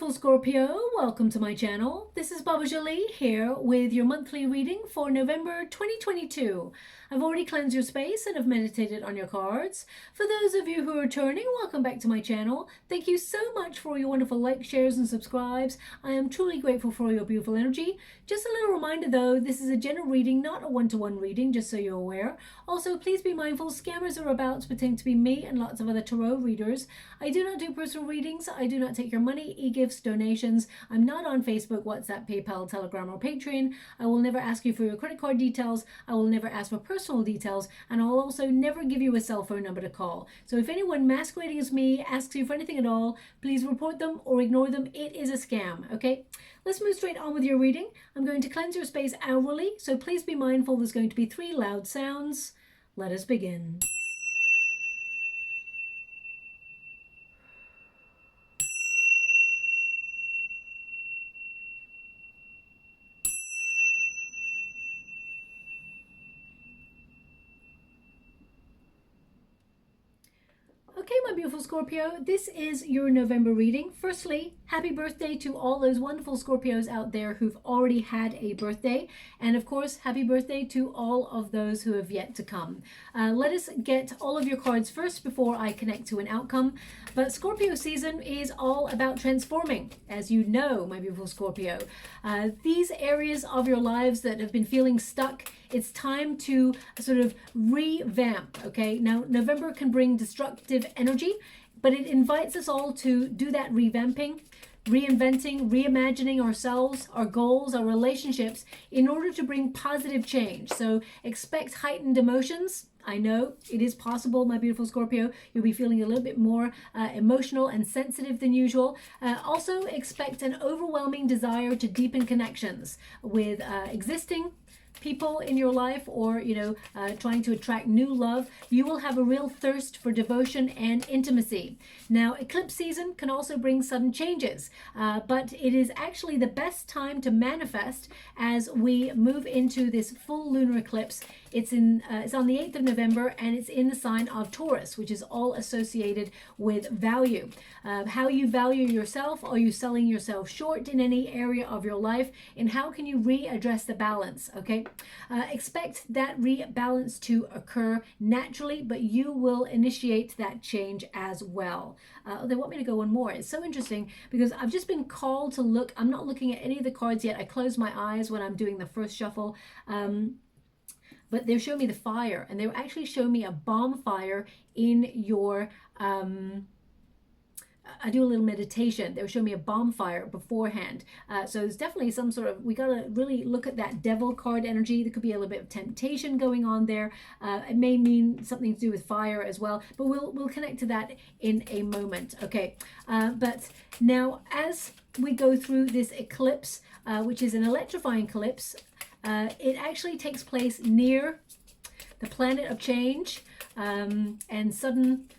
beautiful Scorpio, welcome to my channel. This is Baba Jolie here with your monthly reading for November 2022. I've already cleansed your space and have meditated on your cards. For those of you who are returning, welcome back to my channel. Thank you so much for your wonderful likes, shares and subscribes. I am truly grateful for your beautiful energy. Just a little reminder though, this is a general reading, not a one-to-one reading, just so you're aware. Also, please be mindful, scammers are about to pretend to be me and lots of other tarot readers. I do not do personal readings. I do not take your money, e-gifts, donations. I'm not on Facebook, WhatsApp, PayPal, Telegram or Patreon. I will never ask you for your credit card details. I will never ask for personal details, and I'll also never give you a cell phone number to call. So if anyone masquerading as me asks you for anything at all, please report them or ignore them. It is a scam, okay? Let's move straight on with your reading. I'm going to cleanse your space hourly, so please be mindful there's going to be 3 loud sounds. Let us begin. Okay, my beautiful Scorpio, this is your November reading. Firstly, happy birthday to all those wonderful Scorpios out there who've already had a birthday. And of course, happy birthday to all of those who have yet to come. Let us get all of your cards first before I connect to an outcome. But Scorpio season is all about transforming, as you know, my beautiful Scorpio. These areas of your lives that have been feeling stuck, it's time to sort of revamp, okay? Now, November can bring destructive energy, but it invites us all to do that revamping, reinventing, reimagining ourselves, our goals, our relationships in order to bring positive change. So expect heightened emotions. I know it is possible, my beautiful Scorpio. You'll be feeling a little bit more emotional and sensitive than usual. Also expect an overwhelming desire to deepen connections with existing people in your life, or trying to attract new love. You will have a real thirst for devotion and intimacy. Now, eclipse season can also bring sudden changes, but it is actually the best time to manifest as we move into this full lunar eclipse. It's on the 8th of November, and it's in the sign of Taurus, which is all associated with value. How you value yourself. Are you selling yourself short in any area of your life? And how can you readdress the balance? Okay, expect that rebalance to occur naturally, but you will initiate that change as well. They want me to go one more. It's so interesting because I've just been called to look. I'm not looking at any of the cards yet. I close my eyes when I'm doing the first shuffle. But they're showing me the fire, and they were actually showing me a bonfire in your I do a little meditation. They were showing me a bonfire beforehand. So there's definitely some sort of, we got to really look at that devil card energy. There could be a little bit of temptation going on there. It may mean something to do with fire as well, but we'll connect to that in a moment. Okay. But now as we go through this eclipse, which is an electrifying eclipse, it actually takes place near the planet of change and sudden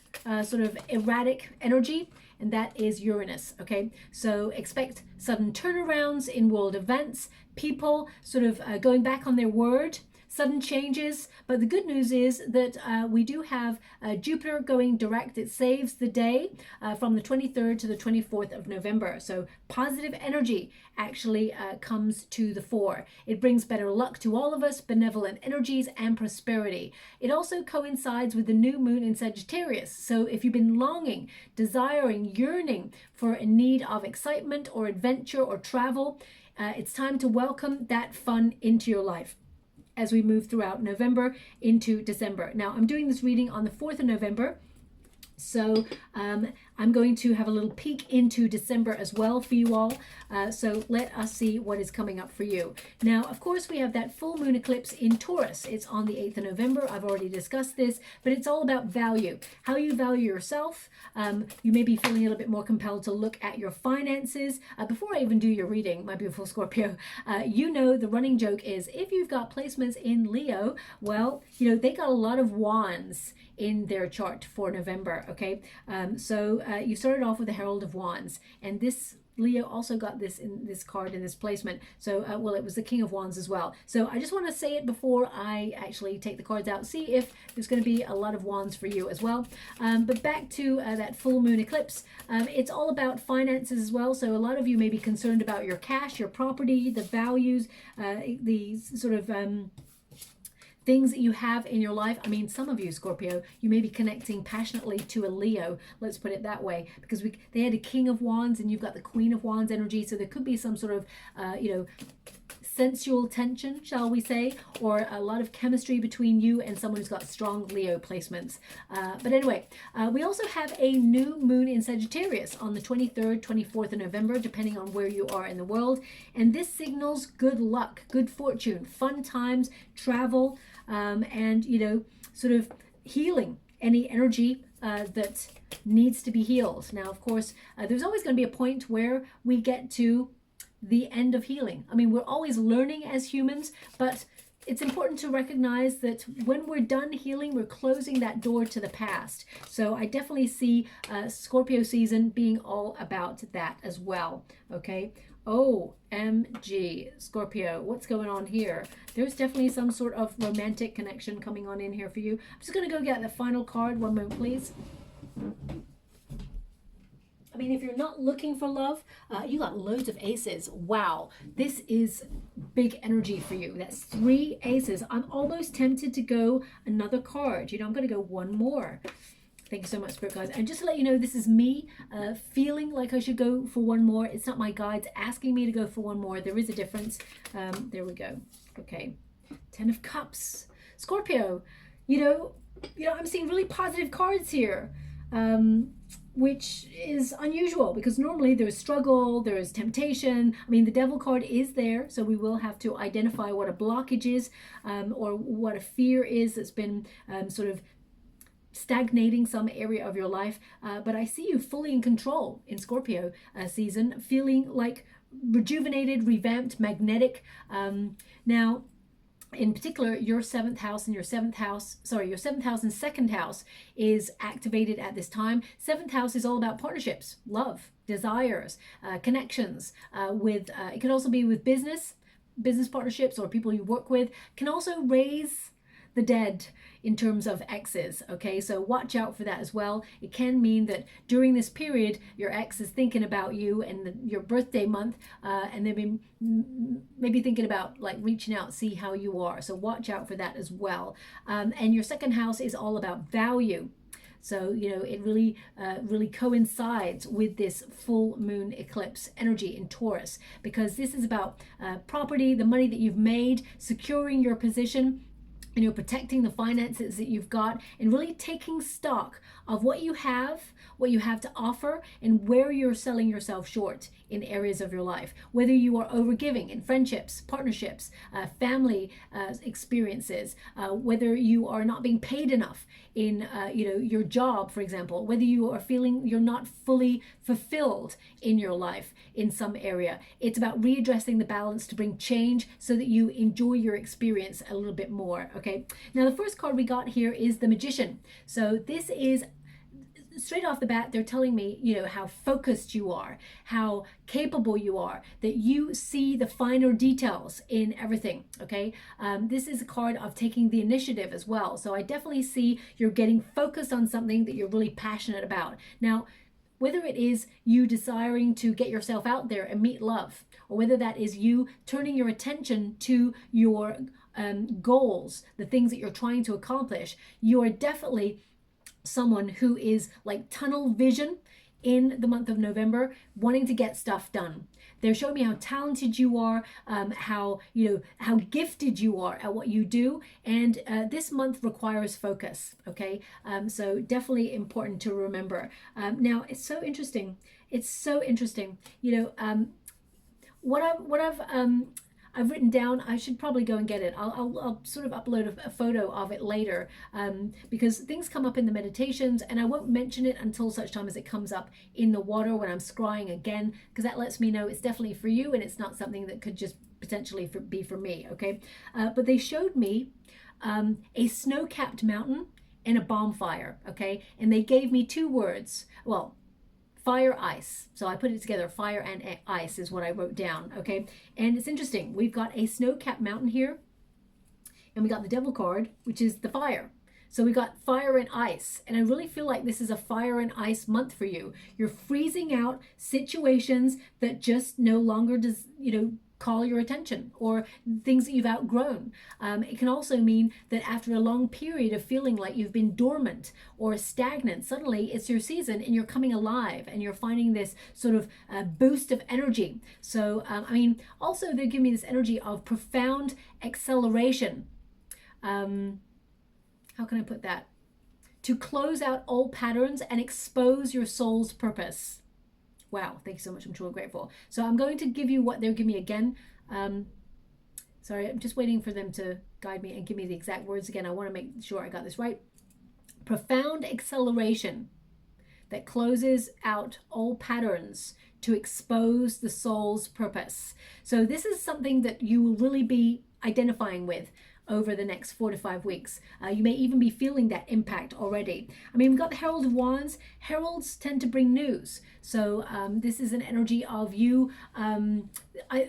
sort of erratic energy, and that is Uranus. Okay, so expect sudden turnarounds in world events, people sort of going back on their word, sudden changes. But the good news is that we do have Jupiter going direct. It saves the day from the 23rd to the 24th of November. So positive energy actually comes to the fore. It brings better luck to all of us, benevolent energies and prosperity. It also coincides with the new moon in Sagittarius. So if you've been longing, desiring, yearning for a need of excitement or adventure or travel, it's time to welcome that fun into your life as we move throughout November into December. Now, I'm doing this reading on the 4th of November. So I'm going to have a little peek into December as well for you all. So let us see what is coming up for you. Now, of course, we have that full moon eclipse in Taurus. It's on the 8th of November. I've already discussed this, but it's all about value. How you value yourself. You may be feeling a little bit more compelled to look at your finances. Before I even do your reading, my beautiful Scorpio, you know the running joke is if you've got placements in Leo, well, they got a lot of wands in their chart for November. Okay, so you started off with the Herald of Wands, and this Leo also got this in this card in this placement. So, well, it was the King of Wands as well. So I just want to say it before I actually take the cards out, see if there's going to be a lot of wands for you as well. But back to that full moon eclipse, it's all about finances as well. So a lot of you may be concerned about your cash, your property, the values, the sort of things that you have in your life. I mean, some of you, Scorpio, you may be connecting passionately to a Leo, let's put it that way, because they had a King of Wands and you've got the Queen of Wands energy. So there could be some sort of, you know, sensual tension, shall we say, or a lot of chemistry between you and someone who's got strong Leo placements. But anyway, we also have a new moon in Sagittarius on the 23rd, 24th of November, depending on where you are in the world. And this signals good luck, good fortune, fun times, travel, and, you know, sort of healing any energy that needs to be healed. Now, of course, there's always going to be a point where we get to the end of healing. I mean, we're always learning as humans, but it's important to recognize that when we're done healing, we're closing that door to the past. So I definitely see Scorpio season being all about that as well. Okay. OMG, Scorpio, what's going on here? There's definitely some sort of romantic connection coming on in here for you. I'm just going to go get the final card. One moment, please. I mean, if you're not looking for love, you got loads of aces. Wow, this is big energy for you. That's 3 aces. I'm almost tempted to go another card. You know, I'm going to go one more. Thank you so much, Spirit Guides. And just to let you know, this is me feeling like I should go for one more. It's not my guides asking me to go for one more. There is a difference. There we go. Okay. 10 of Cups. Scorpio, you know, I'm seeing really positive cards here, which is unusual because normally there's struggle, there is temptation. I mean, the Devil card is there, so we will have to identify what a blockage is, or what a fear is that's been sort of stagnating some area of your life, but I see you fully in control in Scorpio season, feeling like rejuvenated, revamped, magnetic. Now, in particular, your 7th house and your 7th house, sorry, your 7th house and 2nd house is activated at this time. 7th house is all about partnerships, love, desires, connections with, it could also be with business partnerships or people you work with. Can also raise the dead in terms of exes. Okay, so watch out for that as well. It can mean that during this period your ex is thinking about you and your birthday month, and they've been maybe thinking about like reaching out, see how you are. So watch out for that as well. And your 2nd house is all about value. So, you know, it really, really coincides with this full moon eclipse energy in Taurus, because this is about property, the money that you've made, securing your position, you know, protecting the finances that you've got, and really taking stock of what you have to offer, and where you're selling yourself short in areas of your life. Whether you are overgiving in friendships, partnerships, family experiences, whether you are not being paid enough in you know, your job, for example, whether you are feeling you're not fully fulfilled in your life in some area. It's about readdressing the balance to bring change so that you enjoy your experience a little bit more. Okay, now the first card we got here is the Magician. So this is straight off the bat, they're telling me, you know, how focused you are, how capable you are, that you see the finer details in everything. Okay, this is a card of taking the initiative as well. So I definitely see you're getting focused on something that you're really passionate about. Now, whether it is you desiring to get yourself out there and meet love, or whether that is you turning your attention to your goals, the things that you're trying to accomplish, you are definitely someone who is like tunnel vision in the month of November, wanting to get stuff done. They're showing me how talented you are, how, you know, how gifted you are at what you do, and this month requires focus. Okay, so definitely important to remember. Now it's so interesting. It's so interesting. You know, what I've written down, I should probably go and get it. I'll sort of upload a photo of it later, because things come up in the meditations, and I won't mention it until such time as it comes up in the water when I'm scrying again, because that lets me know it's definitely for you and it's not something that could just potentially be for me. Okay, but they showed me a snow-capped mountain and a bonfire. Okay, and they gave me 2 words. Well, fire, ice. So I put it together, fire and ice is what I wrote down, okay? And it's interesting. We've got a snow-capped mountain here, and we got the devil card, which is the fire. So we got fire and ice, and I really feel like this is a fire and ice month for you. You're freezing out situations that just no longer does, call your attention, or things that you've outgrown. It can also mean that after a long period of feeling like you've been dormant or stagnant, suddenly it's your season and you're coming alive and you're finding this sort of boost of energy. So, also they give me this energy of profound acceleration. How can I put that? To close out old patterns and expose your soul's purpose. Wow, thank you so much. I'm truly grateful. So I'm going to give you what they're giving me again. Sorry, I'm just waiting for them to guide me and give me the exact words again. I want to make sure I got this right. Profound acceleration that closes out old patterns to expose the soul's purpose. So this is something that you will really be identifying with over the next 4 to 5 weeks. You may even be feeling that impact already. We've got the Herald of Wands. Heralds tend to bring news. So this is an energy of you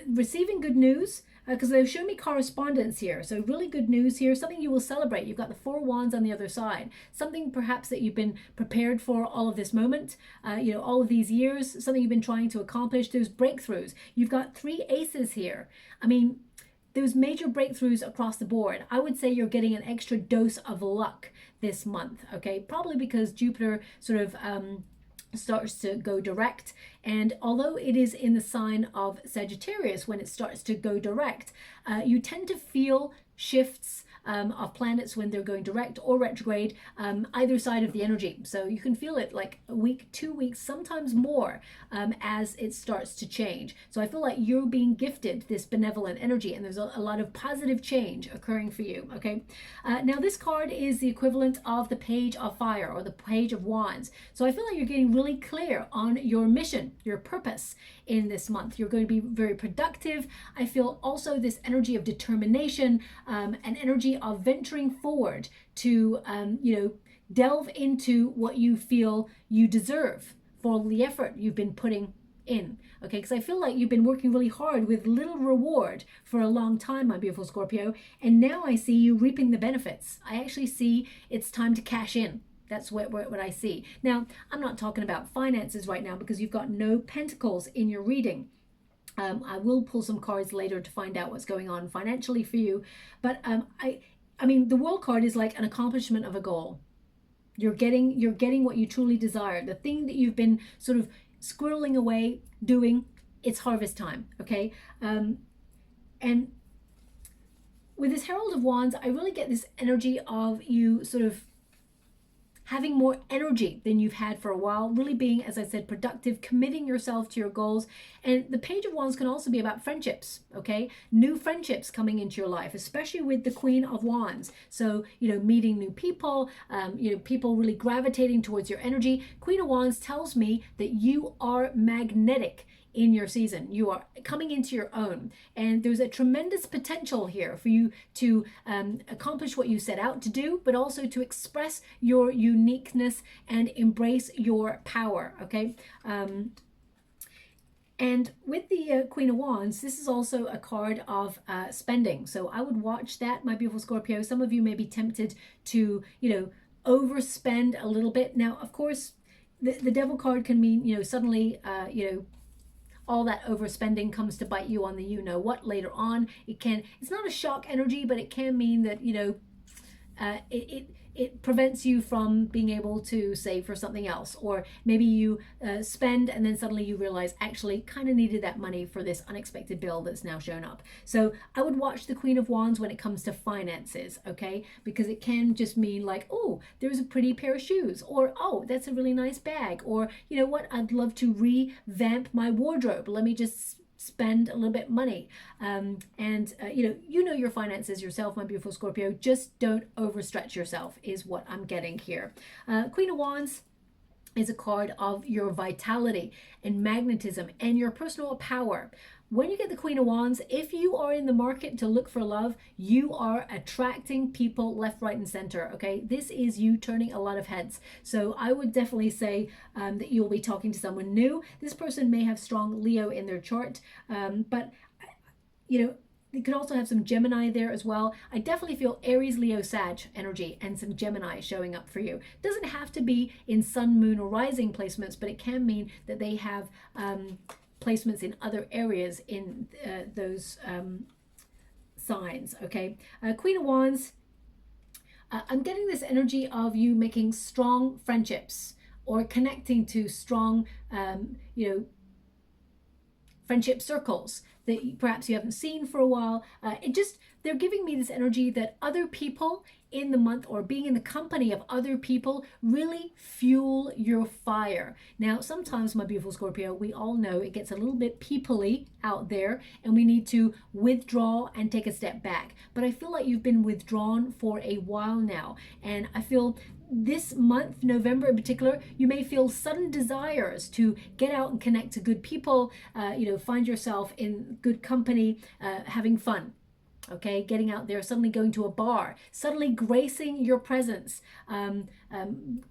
receiving good news, because they've shown me correspondence here. So really good news here, something you will celebrate. You've got the Four of Wands on the other side. Something perhaps that you've been prepared for all of this moment, all of these years, something you've been trying to accomplish, those breakthroughs. You've got 3 aces here. Those major breakthroughs across the board. I would say you're getting an extra dose of luck this month, okay? Probably because Jupiter sort of starts to go direct. And although it is in the sign of Sagittarius when it starts to go direct, you tend to feel shifts of planets when they're going direct or retrograde, either side of the energy. So you can feel it like a week, 2 weeks, sometimes more, as it starts to change. So I feel like you're being gifted this benevolent energy, and there's a lot of positive change occurring for you, okay? Now this card is the equivalent of the Page of Fire or the Page of Wands. So I feel like you're getting really clear on your mission, your purpose in this month. You're going to be very productive. I feel also this energy of determination, an energy of venturing forward to, delve into what you feel you deserve for all the effort you've been putting in. Okay, because I feel like you've been working really hard with little reward for a long time, my beautiful Scorpio, and now I see you reaping the benefits. I actually see it's time to cash in. That's what I see. Now, I'm not talking about finances right now because you've got no pentacles in your reading. I will pull some cards later to find out what's going on financially for you. But the World card is like an accomplishment of a goal. You're getting what you truly desire. The thing that you've been sort of squirreling away doing, it's harvest time, okay? And with this Herald of Wands, I really get this energy of you sort of having more energy than you've had for a while, really being, as I said, productive, committing yourself to your goals. And the Page of Wands can also be about friendships, okay? New friendships coming into your life, especially with the Queen of Wands. So, meeting new people, people really gravitating towards your energy. Queen of Wands tells me that you are magnetic in your season. You are coming into your own, and there's a tremendous potential here for you to accomplish what you set out to do, but also to express your uniqueness and embrace your power, okay? And with the Queen of Wands, this is also a card of spending. So I would watch that, my beautiful Scorpio. Some of you may be tempted to, overspend a little bit. Now, of course, the Devil card can mean, suddenly, all that overspending comes to bite you on the what later on. It's not a shock energy, but it can mean that it prevents you from being able to save for something else, or maybe you spend and then suddenly you realize actually kind of needed that money for this unexpected bill that's now shown up. So I would watch the Queen of Wands when it comes to finances, okay? Because it can just mean like, oh, there's a pretty pair of shoes, or oh, that's a really nice bag, or you know what, I'd love to revamp my wardrobe. Let me just spend a little bit of money. You know your finances yourself, my beautiful Scorpio. Just don't overstretch yourself is what I'm getting here. Queen of Wands is a card of your vitality and magnetism and your personal power. when you get the Queen of Wands, if you are in the market to look for love, you are attracting people left, right, and center. Okay, this is you turning a lot of heads. So I would definitely say that you'll be talking to someone new. This person may have strong Leo in their chart, but you know, you could also have some Gemini there as well. I definitely feel Aries, Leo, Sag energy and some Gemini showing up for you. It doesn't have to be in sun, moon, or rising placements, but it can mean that they have placements in other areas in those signs. Okay, Queen of Wands, I'm getting this energy of you making strong friendships or connecting to strong, friendship circles that perhaps you haven't seen for a while. They're giving me this energy that other people in the month or being in the company of other people really fuel your fire. Now, sometimes, my beautiful Scorpio, we all know it gets a little bit people-y out there and we need to withdraw and take a step back. But I feel like you've been withdrawn for a while now. And I feel this month, November in particular, you may feel sudden desires to get out and connect to good people, find yourself in good company, having fun. Okay, getting out there, suddenly going to a bar, suddenly gracing your presence,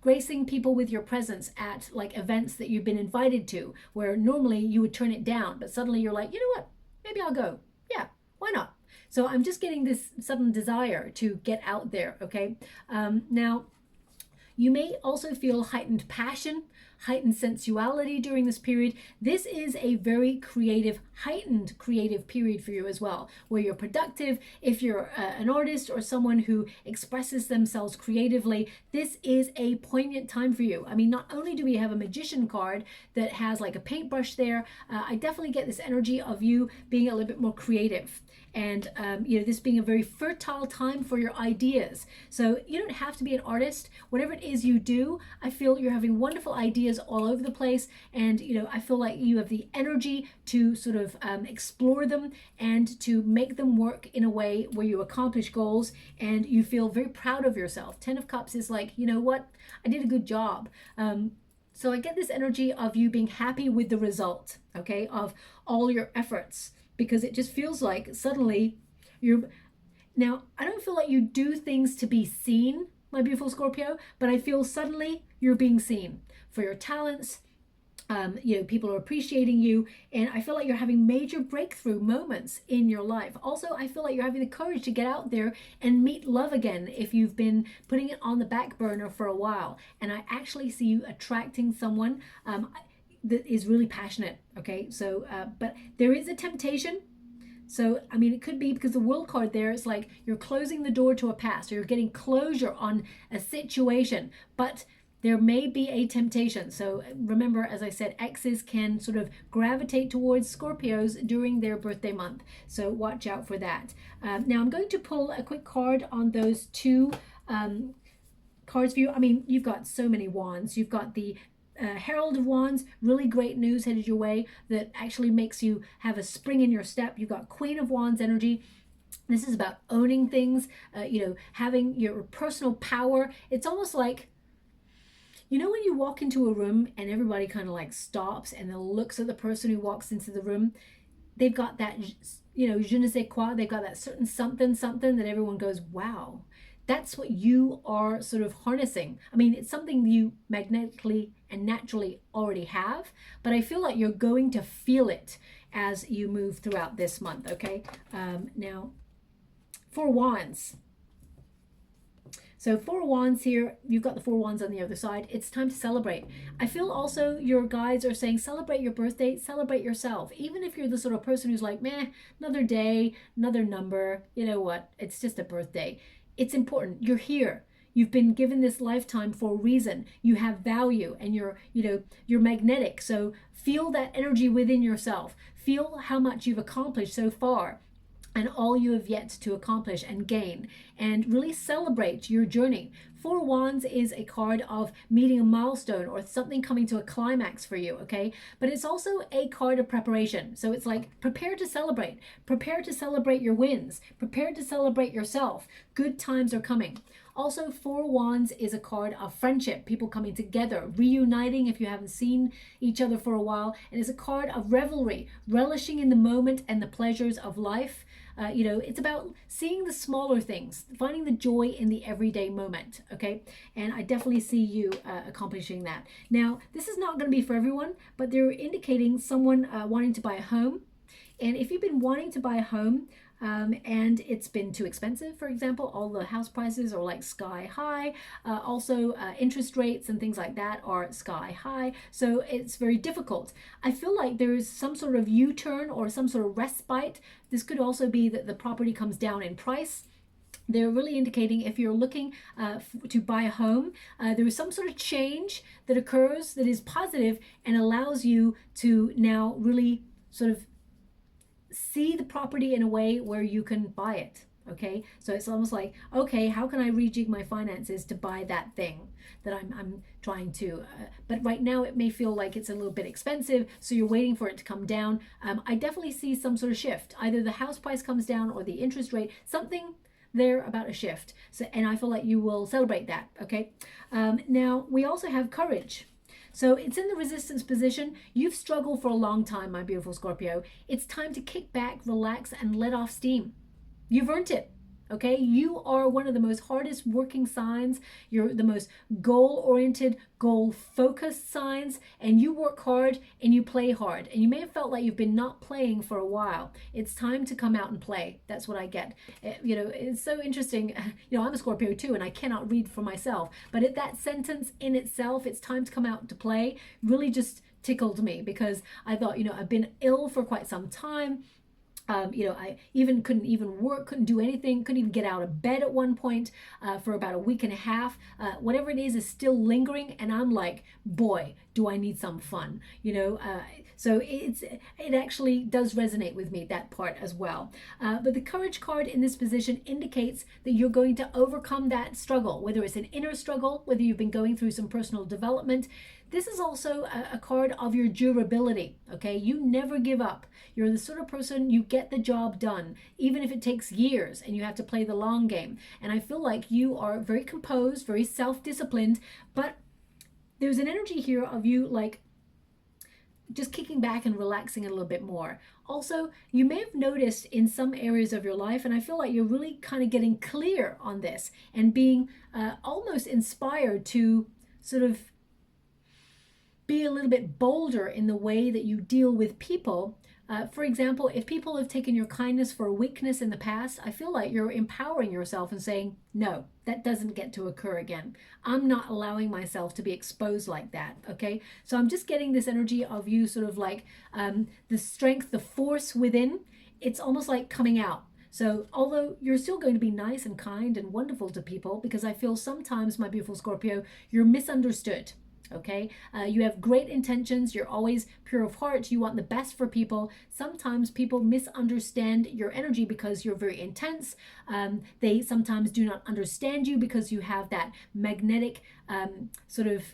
gracing people with your presence at like events that you've been invited to, where normally you would turn it down, but suddenly you're like, you know what, maybe I'll go. Yeah, why not? So I'm just getting this sudden desire to get out there. Okay, now you may also feel heightened passion, heightened sensuality during this period. This is a very creative, heightened creative period for you as well, where you're productive. If you're an artist or someone who expresses themselves creatively, this is a poignant time for you. I mean, not only do we have a magician card that has like a paintbrush there, I definitely get this energy of you being a little bit more creative. And this being a very fertile time for your ideas. So you don't have to be an artist. Whatever it is you do, I feel you're having wonderful ideas all over the place. And I feel like you have the energy to sort of explore them and to make them work in a way where you accomplish goals and you feel very proud of yourself. 10 of Cups is like, you know what, I did a good job. So I get this energy of you being happy with the result, okay, of all your efforts. Because it just feels like suddenly now I don't feel like you do things to be seen, my beautiful Scorpio, but I feel suddenly you're being seen for your talents. People are appreciating you, and I feel like you're having major breakthrough moments in your life. Also, I feel like you're having the courage to get out there and meet love again if you've been putting it on the back burner for a while. And I actually see you attracting someone that is really passionate. Okay, so but there is a temptation. So I mean, it could be because the World card there is like you're closing the door to a past, or you're getting closure on a situation, but there may be a temptation. So remember, as I said, exes can sort of gravitate towards Scorpios during their birthday month, so watch out for that. Now I'm going to pull a quick card on those two cards for you. I mean, you've got so many wands. You've got the Herald of Wands, really great news headed your way that actually makes you have a spring in your step. You've got Queen of Wands energy. This is about owning things, having your personal power. It's almost like, when you walk into a room and everybody kind of like stops and then looks at the person who walks into the room, they've got that, je ne sais quoi, they've got that certain something that everyone goes, wow. That's what you are sort of harnessing. I mean, it's something you magnetically and naturally already have, but I feel like you're going to feel it as you move throughout this month, okay? Now, 4 Wands. So 4 Wands here, you've got the 4 Wands on the other side. It's time to celebrate. I feel also your guides are saying celebrate your birthday, celebrate yourself. Even if you're the sort of person who's like, meh, another day, another number, you know what, it's just a birthday. It's important. You're here. You've been given this lifetime for a reason. You have value and you're magnetic. So feel that energy within yourself. Feel how much you've accomplished so far and all you have yet to accomplish and gain, and really celebrate your journey. Four of Wands is a card of meeting a milestone or something coming to a climax for you, okay? But it's also a card of preparation. So it's like prepare to celebrate. Prepare to celebrate your wins. Prepare to celebrate yourself. Good times are coming. Also, Four of Wands is a card of friendship, people coming together, reuniting if you haven't seen each other for a while. And it's a card of revelry, relishing in the moment and the pleasures of life. You know, it's about seeing the smaller things, finding the joy in the everyday moment, okay? And I definitely see you accomplishing that. Now, this is not going to be for everyone, but they're indicating someone wanting to buy a home. And if you've been wanting to buy a home, and it's been too expensive, for example, all the house prices are like sky high. Also, interest rates and things like that are sky high. So it's very difficult. I feel like there is some sort of U-turn or some sort of respite. This could also be that the property comes down in price. They're really indicating if you're looking to buy a home, there is some sort of change that occurs that is positive and allows you to now really sort of see the property in a way where you can buy it, okay? So it's almost like, okay, how can I rejig my finances to buy that thing that I'm trying to, but right now it may feel like it's a little bit expensive, so you're waiting for it to come down. I definitely see some sort of shift. Either the house price comes down or the interest rate, something there about a shift. So, and I feel like you will celebrate that, okay? Now, we also have courage. So it's in the resistance position. You've struggled for a long time, my beautiful Scorpio. It's time to kick back, relax, and let off steam. You've earned it. Okay, you are one of the most hardest working signs. You're the most goal-oriented, goal-focused signs, and you work hard and you play hard. And you may have felt like you've been not playing for a while. It's time to come out and play. That's what I get. You know, it's so interesting. You know, I'm a Scorpio too, and I cannot read for myself. But that sentence in itself, it's time to come out to play, really just tickled me because I thought, you know, I've been ill for quite some time. You know, I couldn't even work, couldn't do anything, couldn't even get out of bed at one point for about a week and a half. Whatever it is still lingering, and I'm like, boy, do I need some fun, you know? So it actually does resonate with me, that part as well. But the courage card in this position indicates that you're going to overcome that struggle, whether it's an inner struggle, whether you've been going through some personal development. This is also a card of your durability, okay? You never give up. You're the sort of person, you get the job done, even if it takes years and you have to play the long game. And I feel like you are very composed, very self-disciplined, but there's an energy here of you like just kicking back and relaxing a little bit more. Also, you may have noticed in some areas of your life, and I feel like you're really kind of getting clear on this and being almost inspired to sort of be a little bit bolder in the way that you deal with people. For example, if people have taken your kindness for a weakness in the past, I feel like you're empowering yourself and saying, no, that doesn't get to occur again. I'm not allowing myself to be exposed like that, okay? So I'm just getting this energy of you sort of like the strength, the force within, it's almost like coming out. So although you're still going to be nice and kind and wonderful to people, because I feel sometimes, my beautiful Scorpio, you're misunderstood. Okay, you have great intentions, you're always pure of heart, you want the best for people. Sometimes people misunderstand your energy because you're very intense. They sometimes do not understand you because you have that magnetic sort of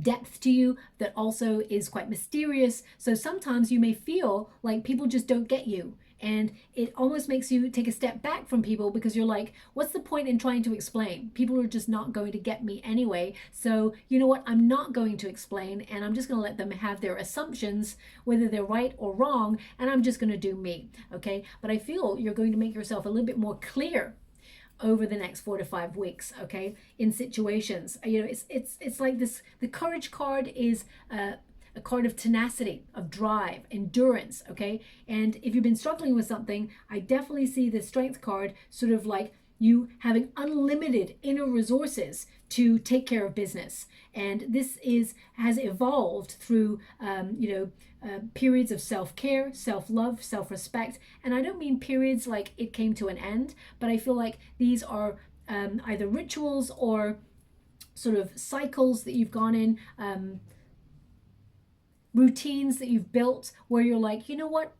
depth to you that also is quite mysterious. So sometimes you may feel like people just don't get you. And it almost makes you take a step back from people because you're like, what's the point in trying to explain? People are just not going to get me anyway. So you know what? I'm not going to explain, and I'm just going to let them have their assumptions, whether they're right or wrong, and I'm just going to do me, okay? But I feel you're going to make yourself a little bit more clear over the next 4 to 5 weeks, okay, in situations. You know, it's like this, the courage card is a card of tenacity, of drive, endurance, okay? And if you've been struggling with something, I definitely see the strength card sort of like you having unlimited inner resources to take care of business. And this has evolved through, periods of self-care, self-love, self-respect. And I don't mean periods like it came to an end, but I feel like these are either rituals or sort of cycles that you've gone in, routines that you've built where you're like, you know what,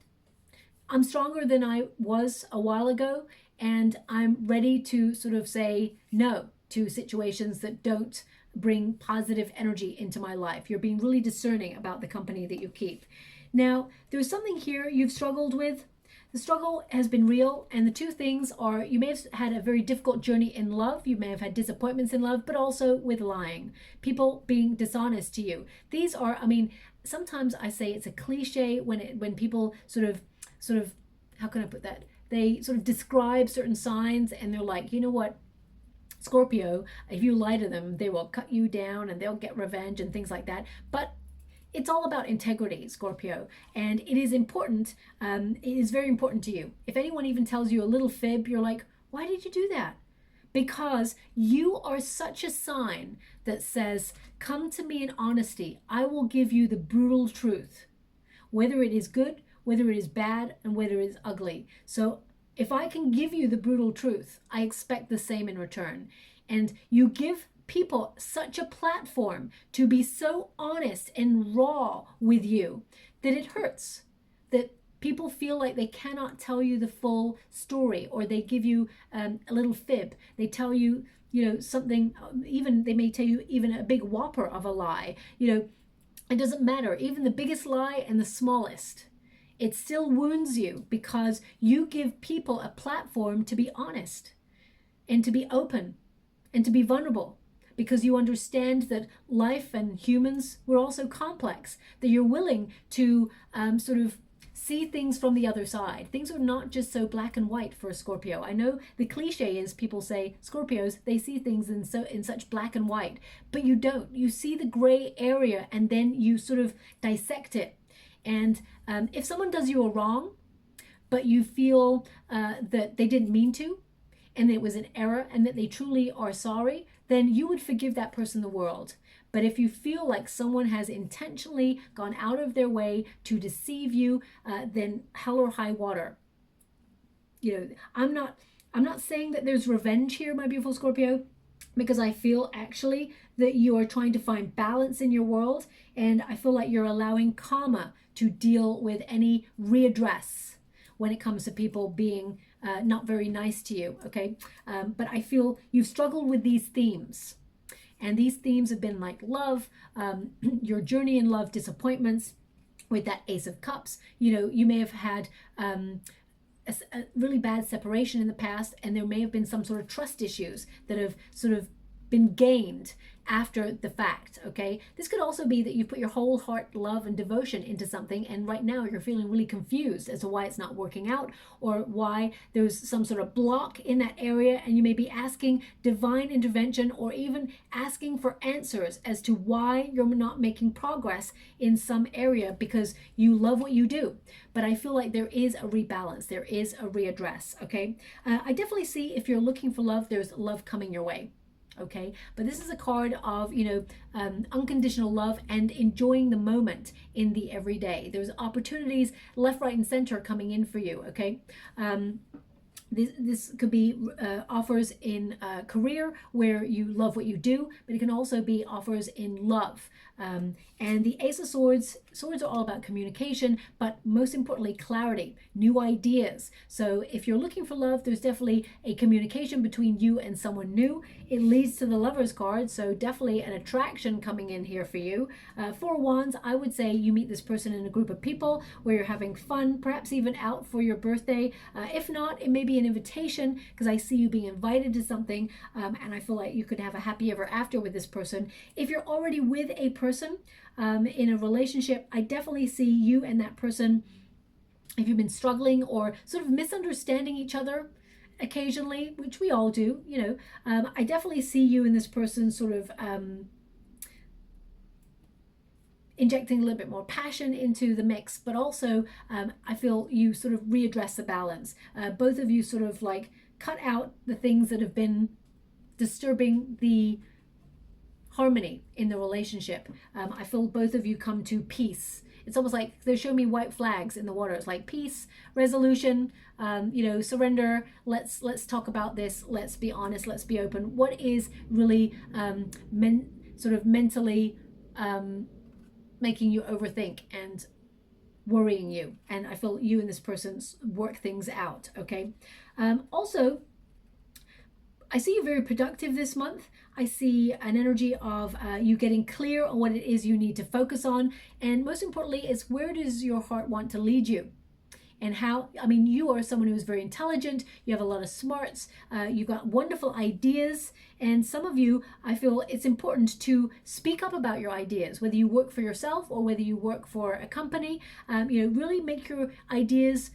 I'm stronger than I was a while ago, and I'm ready to sort of say, no, to situations that don't bring positive energy into my life. You're being really discerning about the company that you keep. Now, there's something here you've struggled with. The struggle has been real, and the two things are, you may have had a very difficult journey in love, you may have had disappointments in love, but also with lying, people being dishonest to you. These are, I mean, sometimes I say it's a cliche when people sort of, how can I put that? They sort of describe certain signs and they're like, you know what, Scorpio, if you lie to them, they will cut you down and they'll get revenge and things like that. But it's all about integrity, Scorpio, and it is important. It is very important to you. If anyone even tells you a little fib, you're like, why did you do that? Because you are such a sign that says, come to me in honesty. I will give you the brutal truth, whether it is good, whether it is bad, and whether it is ugly. So if I can give you the brutal truth, I expect the same in return. And you give people such a platform to be so honest and raw with you that it hurts, that people feel like they cannot tell you the full story, or they give you a little fib. They tell you, you know, something, even they may tell you even a big whopper of a lie. You know, it doesn't matter. Even the biggest lie and the smallest, it still wounds you because you give people a platform to be honest and to be open and to be vulnerable, because you understand that life and humans, we're also complex, that you're willing to sort of see things from the other side. Things are not just so black and white for a Scorpio. I know the cliche is people say Scorpios, they see things in such black and white, but you don't. You see the gray area and then you sort of dissect it. And if someone does you a wrong, but you feel that they didn't mean to, and it was an error, and that they truly are sorry, then you would forgive that person the world. But if you feel like someone has intentionally gone out of their way to deceive you, then hell or high water. You know, I'm not saying that there's revenge here, my beautiful Scorpio, because I feel actually that you are trying to find balance in your world, and I feel like you're allowing karma to deal with any readdress when it comes to people being not very nice to you, okay? But I feel you've struggled with these themes. And these themes have been like love, your journey in love, disappointments with that Ace of Cups. You know, you may have had a really bad separation in the past, and there may have been some sort of trust issues that have sort of been gained after the fact, okay? This could also be that you put your whole heart, love, and devotion into something, and right now you're feeling really confused as to why it's not working out, or why there's some sort of block in that area, and you may be asking divine intervention, or even asking for answers as to why you're not making progress in some area, because you love what you do. But I feel like there is a rebalance, there is a readdress, okay? I definitely see, if you're looking for love, there's love coming your way. Okay, but this is a card of, you know, unconditional love and enjoying the moment in the everyday. There's opportunities left, right, and center coming in for you. Okay, this could be offers in a career where you love what you do, but it can also be offers in love. And the Ace of Swords are all about communication, but most importantly, clarity, new ideas. So if you're looking for love, there's definitely a communication between you and someone new. It leads to the Lovers card, so definitely an attraction coming in here for you. Four of Wands, I would say you meet this person in a group of people where you're having fun, perhaps even out for your birthday. If not, it may be an invitation, because I see you being invited to something, and I feel like you could have a happy ever after with this person. If you're already with a person in a relationship, I definitely see you and that person, if you've been struggling or sort of misunderstanding each other occasionally, which we all do, you know, I definitely see you and this person sort of injecting a little bit more passion into the mix, but also I feel you sort of readdress the balance. Both of you sort of like cut out the things that have been disturbing the harmony in the relationship. I feel both of you come to peace. It's almost like they're showing me white flags in the water. It's like peace, resolution, you know, surrender. Let's talk about this. Let's be honest. Let's be open. What is really sort of mentally making you overthink and worrying you? And I feel you and this person work things out. Okay. Also, I see you very productive this month. I see an energy of you getting clear on what it is you need to focus on. And most importantly, is where does your heart want to lead you? And how, I mean, you are someone who is very intelligent. You have a lot of smarts. You've got wonderful ideas. And some of you, I feel it's important to speak up about your ideas, whether you work for yourself or whether you work for a company. Really make your ideas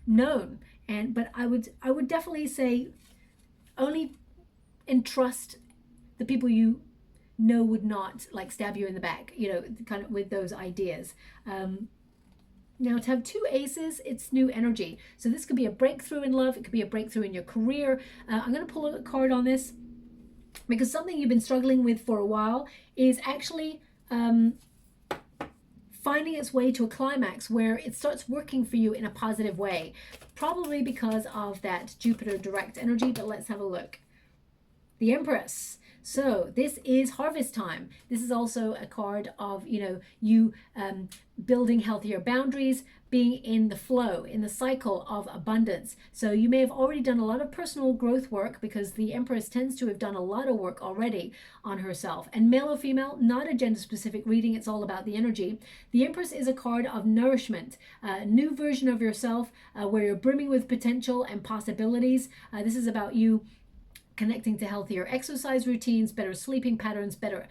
known. But I would definitely say only entrust the people you know would not like stab you in the back, kind of with those ideas. Now, to have two aces, it's new energy. So this could be a breakthrough in love. It could be a breakthrough in your career. I'm going to pull a card on this because something you've been struggling with for a while is actually finding its way to a climax where it starts working for you in a positive way, probably because of that Jupiter direct energy. But let's have a look. The Empress. So this is harvest time. This is also a card of, you building healthier boundaries, being in the flow, in the cycle of abundance. So you may have already done a lot of personal growth work because the Empress tends to have done a lot of work already on herself. And male or female, not a gender specific reading. It's all about the energy. The Empress is a card of nourishment, a new version of yourself where you're brimming with potential and possibilities. This is about you connecting to healthier exercise routines, better sleeping patterns, better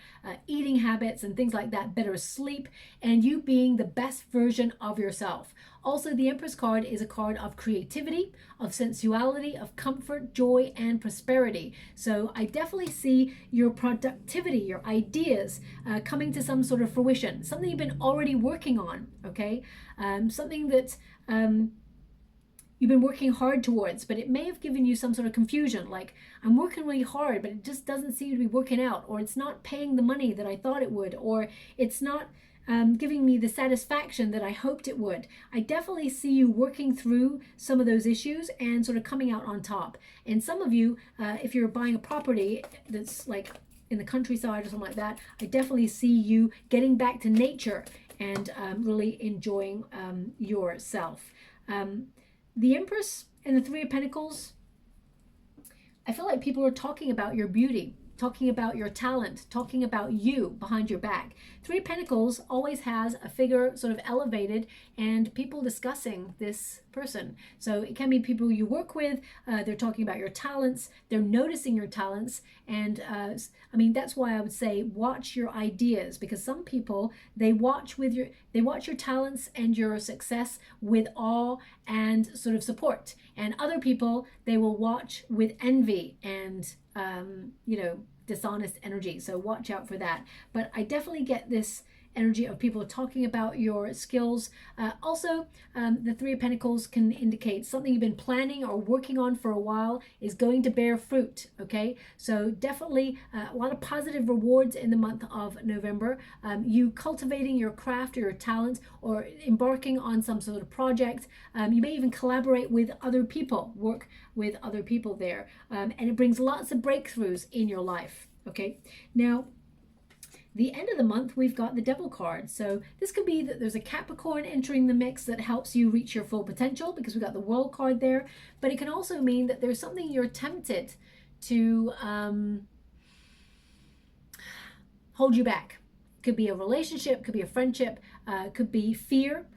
eating habits and things like that, better sleep, and you being the best version of yourself. Also, the Empress card is a card of creativity, of sensuality, of comfort, joy, and prosperity. So I definitely see your productivity, your ideas coming to some sort of fruition, something you've been already working on, okay? Something that you've been working hard towards, but it may have given you some sort of confusion, like I'm working really hard, but it just doesn't seem to be working out, or it's not paying the money that I thought it would, or it's not giving me the satisfaction that I hoped it would. I definitely see you working through some of those issues and sort of coming out on top. And some of you, if you're buying a property that's like in the countryside or something like that, I definitely see you getting back to nature and really enjoying yourself. The Empress and the Three of Pentacles, I feel like people are talking about your beauty, talking about your talent, talking about you behind your back. Three of Pentacles always has a figure sort of elevated and people discussing this person. So it can be people you work with, they're talking about your talents, they're noticing your talents, and that's why I would say watch your ideas, because some people, they watch your talents and your success with awe and sort of support, and other people, they will watch with envy and dishonest energy. So watch out for that. But I definitely get this energy of people talking about your skills. Also, the Three of Pentacles can indicate something you've been planning or working on for a while is going to bear fruit, okay? So definitely a lot of positive rewards in the month of November. You cultivating your craft or your talent, or embarking on some sort of project. You may even collaborate with other people, work with other people there. And it brings lots of breakthroughs in your life, okay? Now, the end of the month, we've got the Devil card. So this could be that there's a Capricorn entering the mix that helps you reach your full potential, because we've got the World card there. But it can also mean that there's something you're tempted to hold you back. Could be a relationship, could be a friendship, could be fear,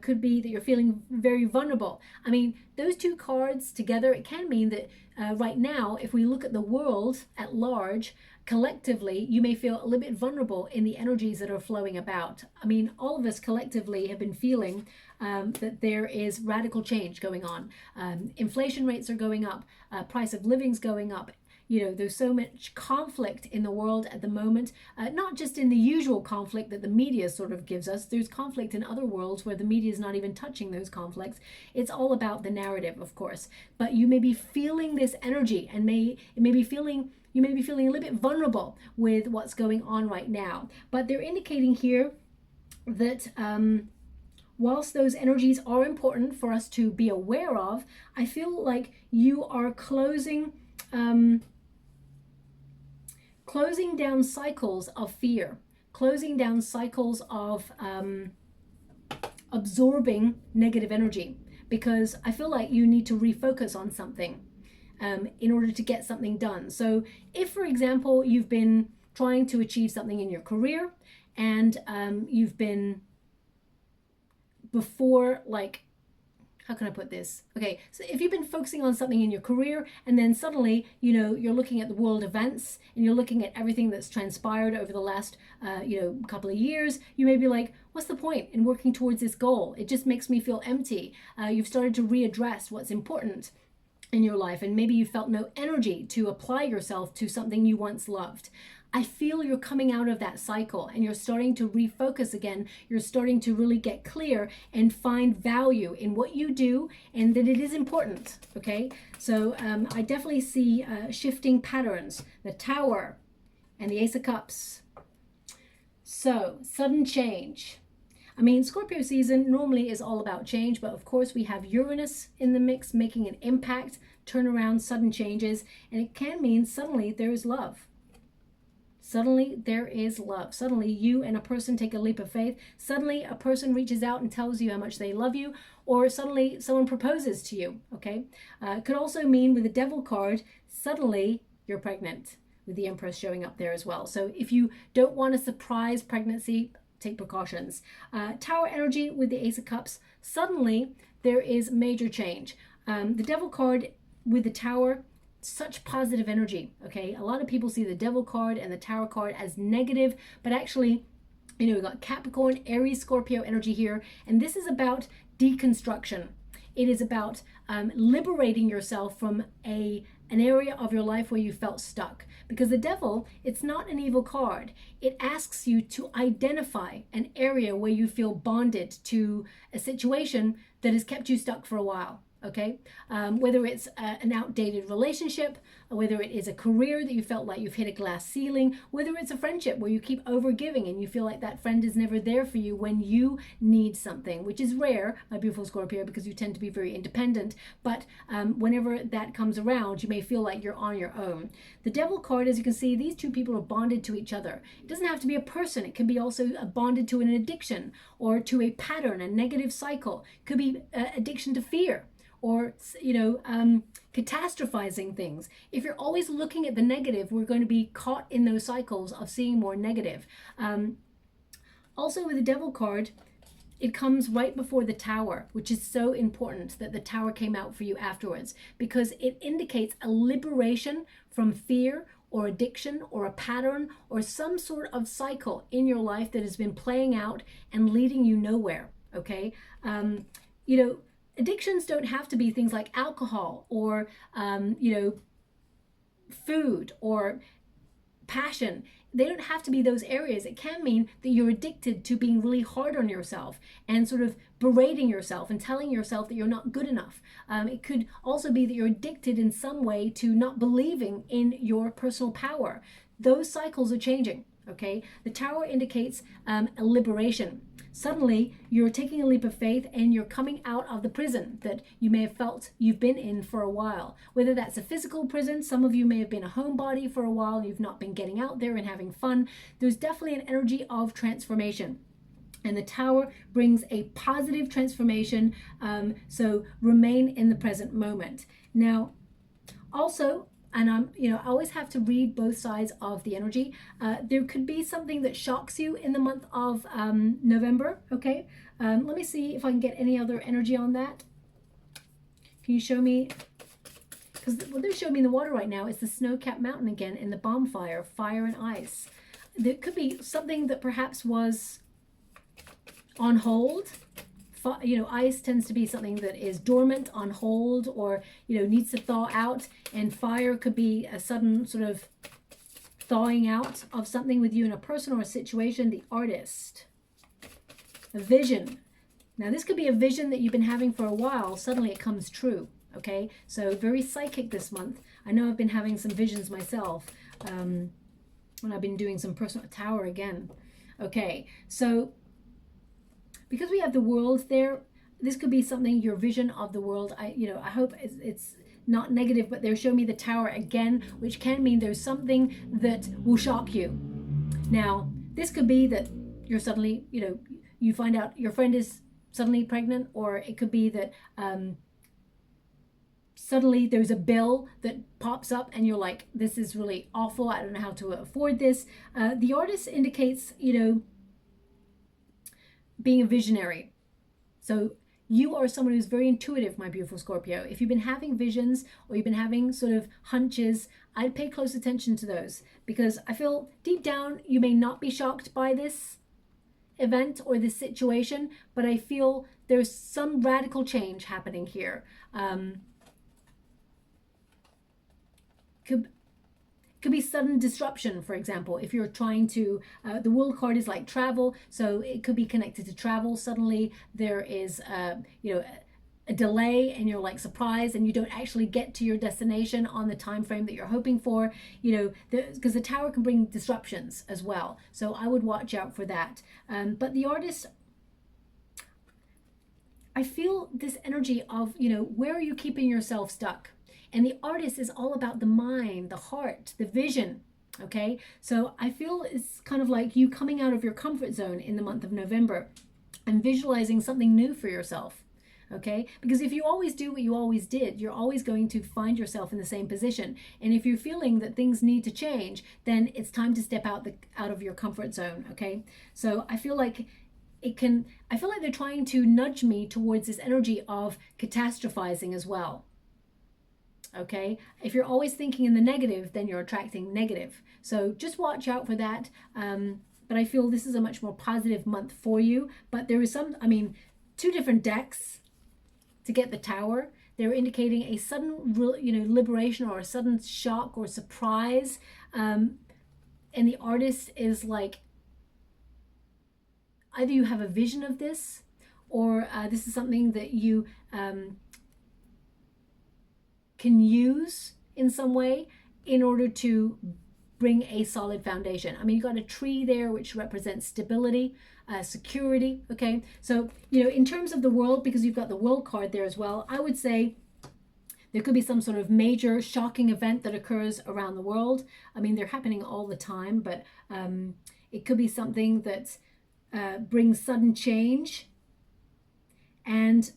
could be that you're feeling very vulnerable. I mean, those two cards together, it can mean that right now, if we look at the world at large, collectively, you may feel a little bit vulnerable in the energies that are flowing about. I mean, all of us collectively have been feeling that there is radical change going on. Inflation rates are going up, price of living's going up. There's so much conflict in the world at the moment, not just in the usual conflict that the media sort of gives us. There's conflict in other worlds where the media is not even touching those conflicts. It's all about the narrative, of course. But you may be feeling this energy, and you may be feeling a little bit vulnerable with what's going on right now. But they're indicating here that whilst those energies are important for us to be aware of, I feel like you are closing down cycles of fear, closing down cycles of absorbing negative energy, because I feel like you need to refocus on something. in order to get something done. So if, for example, you've been trying to achieve something in your career, and you've been before, like, how can I put this? Okay, so if you've been focusing on something in your career, and then suddenly, you know, you're looking at the world events and you're looking at everything that's transpired over the last, couple of years, you may be like, what's the point in working towards this goal? It just makes me feel empty. You've started to readdress what's important in your life, and maybe you felt no energy to apply yourself to something you once loved. I feel you're coming out of that cycle and you're starting to refocus again. You're starting to really get clear and find value in what you do, and that it is important. Okay, so I definitely see shifting patterns, the Tower and the Ace of Cups. So sudden change. I mean, Scorpio season normally is all about change, but of course we have Uranus in the mix, making an impact, turnaround, sudden changes, and it can mean suddenly there is love. Suddenly there is love. Suddenly you and a person take a leap of faith. Suddenly a person reaches out and tells you how much they love you, or suddenly someone proposes to you, okay? It could also mean, with the Devil card, suddenly you're pregnant, with the Empress showing up there as well. So if you don't want a surprise pregnancy, take precautions. Tower energy with the Ace of Cups, suddenly there is major change. The Devil card with the Tower, such positive energy, okay? A lot of people see the Devil card and the Tower card as negative, but actually, you know, we've got Capricorn, Aries, Scorpio energy here, and this is about deconstruction. It is about liberating yourself from an area of your life where you felt stuck. Because the Devil, it's not an evil card. It asks you to identify an area where you feel bonded to a situation that has kept you stuck for a while. Okay, whether it's an outdated relationship, or whether it is a career that you felt like you've hit a glass ceiling, whether it's a friendship where you keep overgiving and you feel like that friend is never there for you when you need something, which is rare, my beautiful Scorpio, because you tend to be very independent. But whenever that comes around, you may feel like you're on your own. The Devil card, as you can see, these two people are bonded to each other. It doesn't have to be a person. It can be also bonded to an addiction or to a pattern, a negative cycle. It could be addiction to fear, or, you know, catastrophizing things. If you're always looking at the negative, we're going to be caught in those cycles of seeing more negative. Also with the Devil card, it comes right before the Tower, which is so important that the Tower came out for you afterwards, because it indicates a liberation from fear or addiction or a pattern or some sort of cycle in your life that has been playing out and leading you nowhere, okay? You know, addictions don't have to be things like alcohol or, food or passion. They don't have to be those areas. It can mean that you're addicted to being really hard on yourself and sort of berating yourself and telling yourself that you're not good enough. It could also be that you're addicted in some way to not believing in your personal power. Those cycles are changing, okay? The Tower indicates a liberation. Suddenly, you're taking a leap of faith and you're coming out of the prison that you may have felt you've been in for a while. Whether that's a physical prison, some of you may have been a homebody for a while and you've not been getting out there and having fun. There's definitely an energy of transformation. And the Tower brings a positive transformation, so remain in the present moment. Now, also, and I always have to read both sides of the energy. There could be something that shocks you in the month of November, okay? Let me see if I can get any other energy on that. Can you show me? Because what they're showing me in the water right now is the snow-capped mountain again and the bonfire, fire and ice. There could be something that perhaps was on hold. You know, ice tends to be something that is dormant, on hold, or, you know, needs to thaw out. And fire could be a sudden sort of thawing out of something with you in a person or a situation. The Artist. A vision. Now, this could be a vision that you've been having for a while. Suddenly it comes true, okay? So very psychic this month. I know I've been having some visions myself when I've been doing some personal Tower again. Okay, so because we have the world there, this could be something, your vision of the world. I hope it's not negative, but they're showing me the Tower again, which can mean there's something that will shock you. Now, this could be that you're suddenly, you find out your friend is suddenly pregnant, or it could be that suddenly there's a bill that pops up and you're like, this is really awful, I don't know how to afford this. The artist indicates, you know, being a visionary. So you are someone who's very intuitive, my beautiful Scorpio. If you've been having visions or you've been having sort of hunches, I'd pay close attention to those, because I feel deep down you may not be shocked by this event or this situation, but I feel there's some radical change happening here. Could be sudden disruption, for example, if you're trying to, the World card is like travel, so it could be connected to travel. Suddenly there is, you know, a delay and you're like surprised and you don't actually get to your destination on the time frame that you're hoping for, you know, because the Tower can bring disruptions as well. So I would watch out for that. But the artist, I feel this energy of, you know, where are you keeping yourself stuck? And the artist is all about the mind, the heart, the vision, okay? So I feel it's kind of like you coming out of your comfort zone in the month of November and visualizing something new for yourself, okay? Because if you always do what you always did, you're always going to find yourself in the same position. And if you're feeling that things need to change, then it's time to step out of your comfort zone, okay? So I feel like I feel like they're trying to nudge me towards this energy of catastrophizing as well. Okay, if you're always thinking in the negative, then you're attracting negative. So just watch out for that. But I feel this is a much more positive month for you. But there is some, I mean, 2 different decks to get the Tower. They're indicating a sudden, you know, liberation or a sudden shock or surprise. And the artist is like, either you have a vision of this, or this is something that you can use in some way in order to bring a solid foundation. I mean, you've got a tree there which represents stability, security, okay? So, you know, in terms of the world, because you've got the World card there as well, I would say there could be some sort of major shocking event that occurs around the world. I mean, they're happening all the time, but it could be something that brings sudden change. And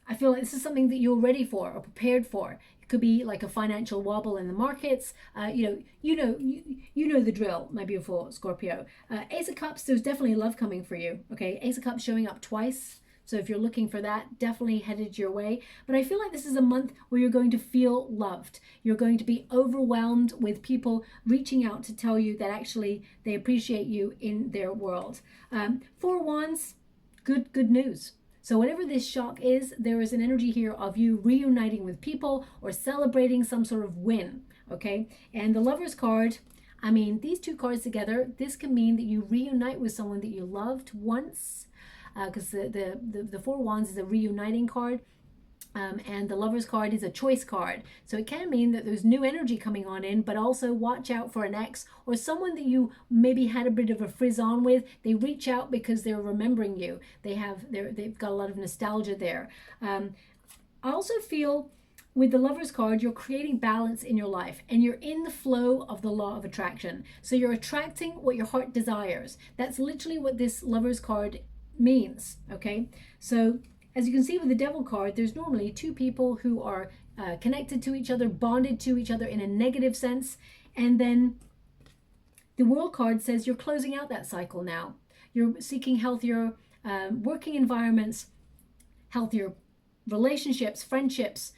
I feel like this is something that you're ready for or prepared for. It could be like a financial wobble in the markets. You know the drill, my beautiful Scorpio. Ace of Cups, there's definitely love coming for you. Okay, Ace of Cups showing up twice. So if you're looking for that, definitely headed your way. But I feel like this is a month where you're going to feel loved. You're going to be overwhelmed with people reaching out to tell you that actually they appreciate you in their world. 4 Wands, good news. So whatever this shock is, there is an energy here of you reuniting with people or celebrating some sort of win, okay? And the Lovers card, I mean, these 2 cards together, this can mean that you reunite with someone that you loved once, because the 4 Wands is a reuniting card. And the Lovers card is a choice card. So it can mean that there's new energy coming on in, but also watch out for an ex or someone that you maybe had a bit of a frizz on with. They reach out because they're remembering you. They've got a lot of nostalgia there. I also feel with the Lovers card, you're creating balance in your life and you're in the flow of the law of attraction. So you're attracting what your heart desires. That's literally what this Lovers card means, okay? So as you can see with the Devil card, there's normally 2 people who are connected to each other, bonded to each other in a negative sense. And then the World card says you're closing out that cycle now. You're seeking healthier working environments, healthier relationships, friendships,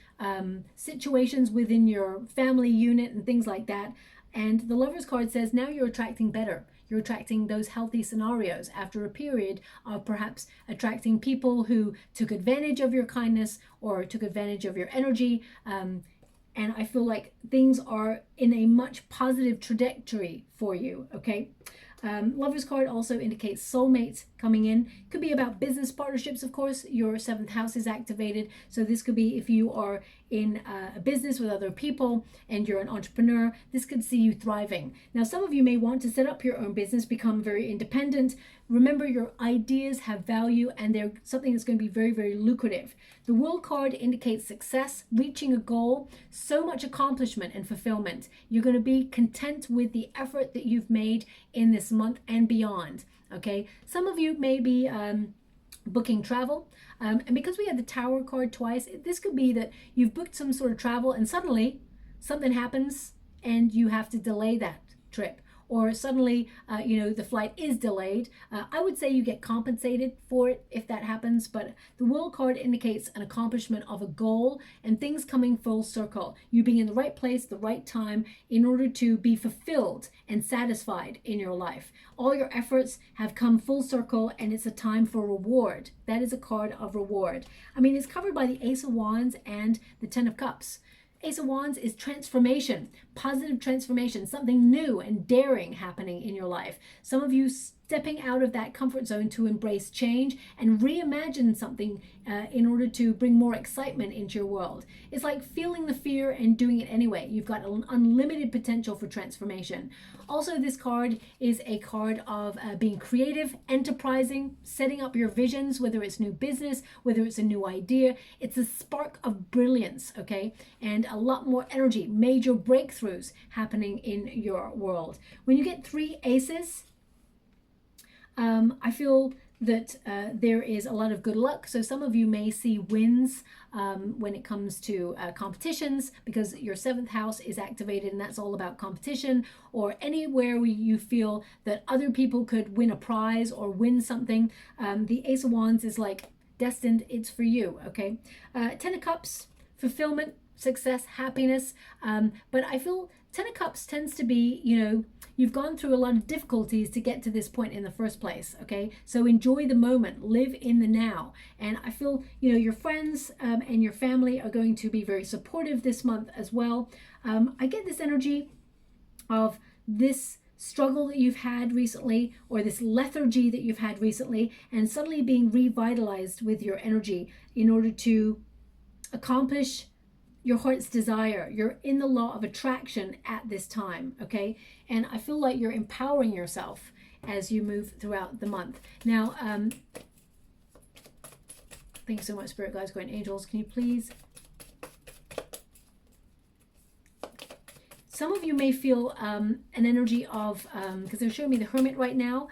situations within your family unit and things like that. And the Lovers card says now you're attracting better. You're attracting those healthy scenarios after a period of perhaps attracting people who took advantage of your kindness or took advantage of your energy. And I feel like things are in a much positive trajectory for you, okay? Lovers card also indicates soulmates coming in. Could be about business partnerships, of course. Your 7th house is activated. So this could be if you are in a business with other people and you're an entrepreneur, this could see you thriving. Now, some of you may want to set up your own business, become very independent. Remember, your ideas have value and they're something that's going to be very, very lucrative. The World card indicates success, reaching a goal, so much accomplishment and fulfillment. You're going to be content with the effort that you've made in this month and beyond. Okay, some of you may be booking travel. And because we had the Tower card twice, this could be that you've booked some sort of travel and suddenly something happens and you have to delay that trip. Or suddenly, the flight is delayed. I would say you get compensated for it if that happens, but the World card indicates an accomplishment of a goal and things coming full circle. You being in the right place, the right time, in order to be fulfilled and satisfied in your life. All your efforts have come full circle and it's a time for reward. That is a card of reward. I mean, it's covered by the Ace of Wands and the Ten of Cups. Ace of Wands is transformation, positive transformation, something new and daring happening in your life. Some of you stepping out of that comfort zone to embrace change and reimagine something in order to bring more excitement into your world. It's like feeling the fear and doing it anyway. You've got an unlimited potential for transformation. Also, this card is a card of being creative, enterprising, setting up your visions, whether it's new business, whether it's a new idea. It's a spark of brilliance, okay? And a lot more energy, major breakthroughs happening in your world. When you get 3 aces, I feel that there is a lot of good luck. So some of you may see wins when it comes to competitions, because your 7th house is activated and that's all about competition, or anywhere where you feel that other people could win a prize or win something. The Ace of Wands is like destined, it's for you, okay? 10 of Cups, fulfillment, success, happiness. But I feel 10 of Cups tends to be, you've gone through a lot of difficulties to get to this point in the first place, okay? So enjoy the moment, live in the now. And I feel, your friends and your family are going to be very supportive this month as well. I get this energy of this struggle that you've had recently, or this lethargy that you've had recently, and suddenly being revitalized with your energy in order to accomplish your heart's desire. You're in the law of attraction at this time, okay? And I feel like you're empowering yourself as you move throughout the month. Now, thank you so much, Spirit Guides, Guardian Angels. Can you please? Some of you may feel an energy of, because they're showing me the Hermit right now,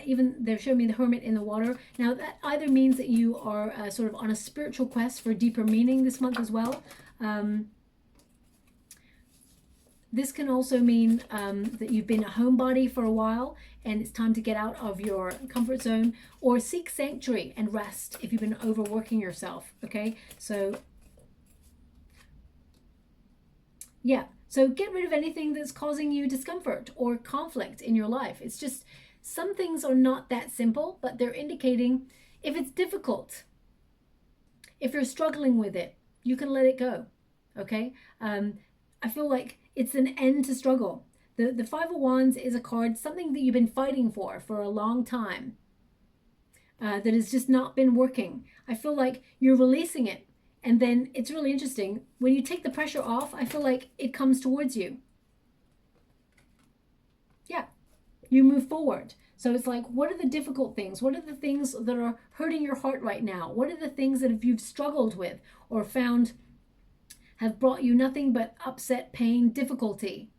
even they're showing me the Hermit in the water. Now, that either means that you are sort of on a spiritual quest for deeper meaning this month as well. This can also mean that you've been a homebody for a while and it's time to get out of your comfort zone, or seek sanctuary and rest if you've been overworking yourself, okay? So, yeah. So get rid of anything that's causing you discomfort or conflict in your life. It's just, some things are not that simple, but they're indicating if it's difficult, if you're struggling with it, you can let it go, okay? I feel like it's an end to struggle. The Five of Wands is a card, something that you've been fighting for a long time, that has just not been working. I feel like you're releasing it. And then it's really interesting. When you take the pressure off, I feel like it comes towards you. Yeah, you move forward. So it's like, what are the difficult things? What are the things that are hurting your heart right now? What are the things that you've struggled with or found have brought you nothing but upset, pain, difficulty?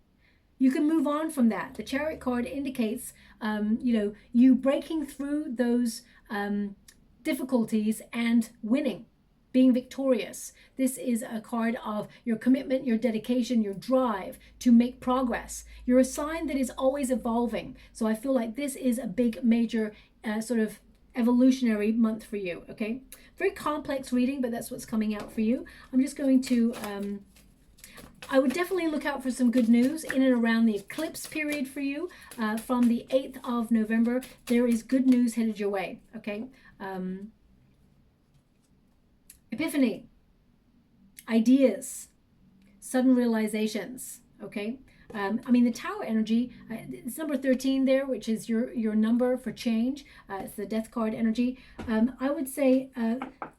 You can move on from that. The Chariot card indicates, you breaking through those difficulties and winning, being victorious. This is a card of your commitment, your dedication, your drive to make progress. You're a sign that is always evolving. So I feel like this is a big, major sort of evolutionary month for you, okay? Very complex reading, but that's what's coming out for you. I'm just going to, I would definitely look out for some good news in and around the eclipse period for you. From the 8th of November, there is good news headed your way, okay? Epiphany, ideas, sudden realizations, okay? I mean, the Tower energy, it's number 13 there, which is your number for change. It's the Death card energy. I would say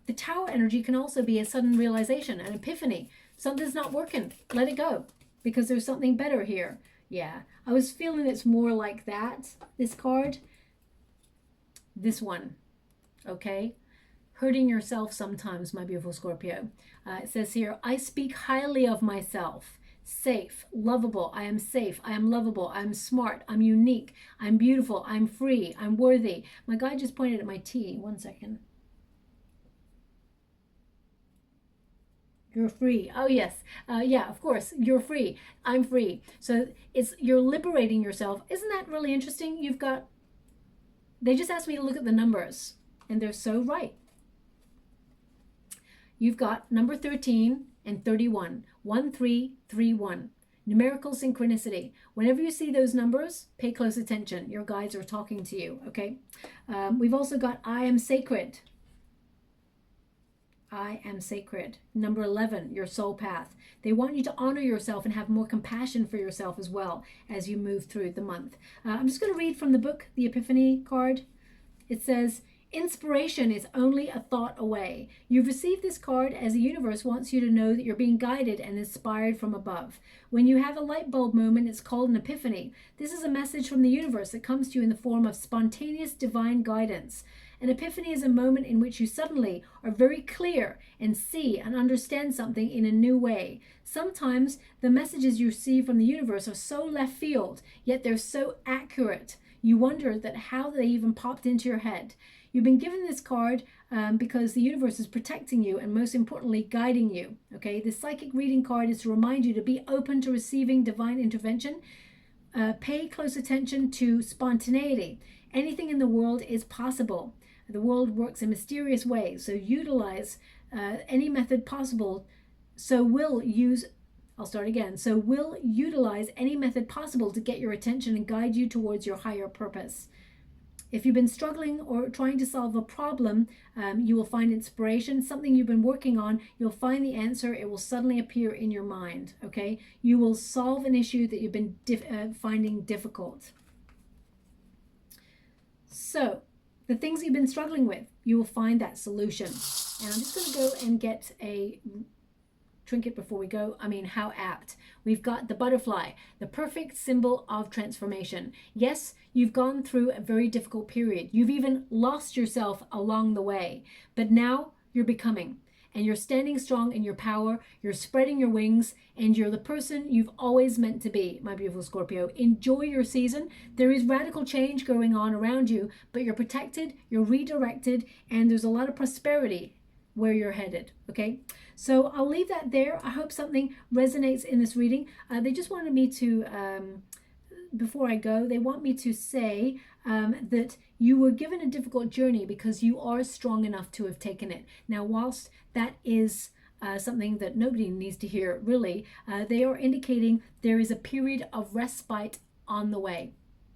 the Tower energy can also be a sudden realization, an epiphany. Something's not working, let it go, because there's something better here. Yeah, I was feeling it's more like that, this card. This one, okay? Hurting yourself sometimes, my beautiful Scorpio. It says here, I speak highly of myself. Safe, lovable, I am safe, I am lovable, I'm smart, I'm unique, I'm beautiful, I'm free, I'm worthy. My guy just pointed at my tea. 1 second. You're free. Oh yes. Yeah, of course. You're free. I'm free. So you're liberating yourself. Isn't that really interesting? They just asked me to look at the numbers, and they're so right. You've got number 13 and 31. 1331. Numerical synchronicity. Whenever you see those numbers, pay close attention. Your guides are talking to you, okay? We've also got I am sacred. I am sacred. Number 11, your soul path. They want you to honor yourself and have more compassion for yourself as well as you move through the month. I'm just going to read from the book, the Epiphany card. It says, inspiration is only a thought away. You've received this card as the universe wants you to know that you're being guided and inspired from above. When you have a light bulb moment, it's called an epiphany. This is a message from the universe that comes to you in the form of spontaneous divine guidance. An epiphany is a moment in which you suddenly are very clear and see and understand something in a new way. Sometimes the messages you receive from the universe are so left field, yet they're so accurate. You wonder that how they even popped into your head. You've been given this card because the universe is protecting you and most importantly guiding you. Okay, the psychic reading card is to remind you to be open to receiving divine intervention. Pay close attention to spontaneity. Anything in the world is possible. The world works in mysterious ways, so utilize any method possible. So we'll utilize any method possible to get your attention and guide you towards your higher purpose. If you've been struggling or trying to solve a problem, you will find inspiration. Something you've been working on, you'll find the answer. It will suddenly appear in your mind, okay? You will solve an issue that you've been finding difficult. So, the things you've been struggling with, you will find that solution. And I'm just going to go and get a trinket before we go. I mean, how apt. We've got the butterfly, the perfect symbol of transformation. Yes, you've gone through a very difficult period. You've even lost yourself along the way. But now you're becoming. And you're standing strong in your power, you're spreading your wings, and you're the person you've always meant to be, my beautiful Scorpio. Enjoy your season. There is radical change going on around you, but you're protected, you're redirected, and there's a lot of prosperity where you're headed, okay? So I'll leave that there. I hope something resonates in this reading. They just wanted me to, before I go, they want me to say that you were given a difficult journey because you are strong enough to have taken it. Now, whilst that is something that nobody needs to hear, really, they are indicating there is a period of respite on the way.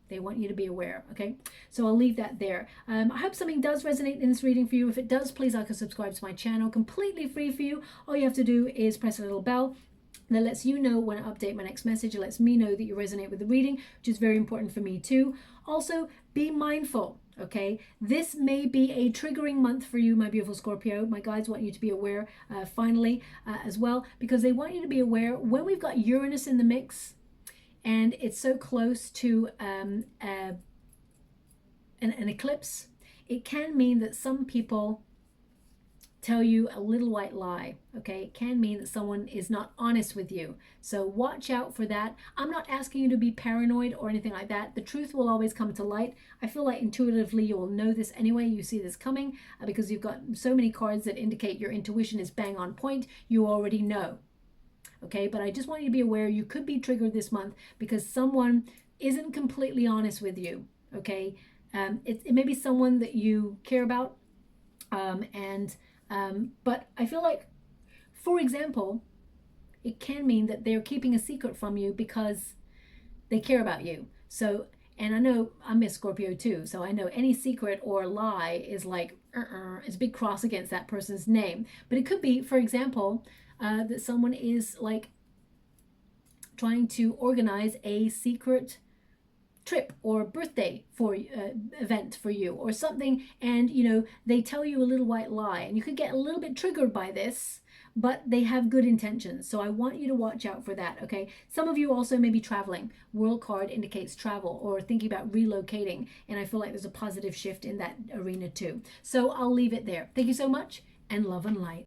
They want you to be aware, okay? So I'll leave that there. I hope something does resonate in this reading for you. If it does, please like and subscribe to my channel. Completely free for you. All you have to do is press a little bell that lets you know when I update my next message. It lets me know that you resonate with the reading, which is very important for me too. Also, be mindful, okay? This may be a triggering month for you, my beautiful Scorpio. My guides want you to be aware, finally, as well, because they want you to be aware when we've got Uranus in the mix, and it's so close to an eclipse, it can mean that some people tell you a little white lie, okay? It can mean that someone is not honest with you. So watch out for that. I'm not asking you to be paranoid or anything like that. The truth will always come to light. I feel like intuitively you will know this anyway. You see this coming because you've got so many cards that indicate your intuition is bang on point. You already know. Okay, but I just want you to be aware you could be triggered this month because someone isn't completely honest with you. Okay, it may be someone that you care about, but I feel like, for example, it can mean that they're keeping a secret from you because they care about you. So, and I know I'm Miss Scorpio too, so I know any secret or lie is like it's a big cross against that person's name. But it could be, for example, that someone is like trying to organize a secret trip or birthday for event for you or something, and you know they tell you a little white lie, and you could get a little bit triggered by this, but they have good intentions. So I want you to watch out for that, okay? Some of you also may be traveling. World card indicates travel or thinking about relocating, and I feel like there's a positive shift in that arena too. So I'll leave it there. Thank you so much, and love and light.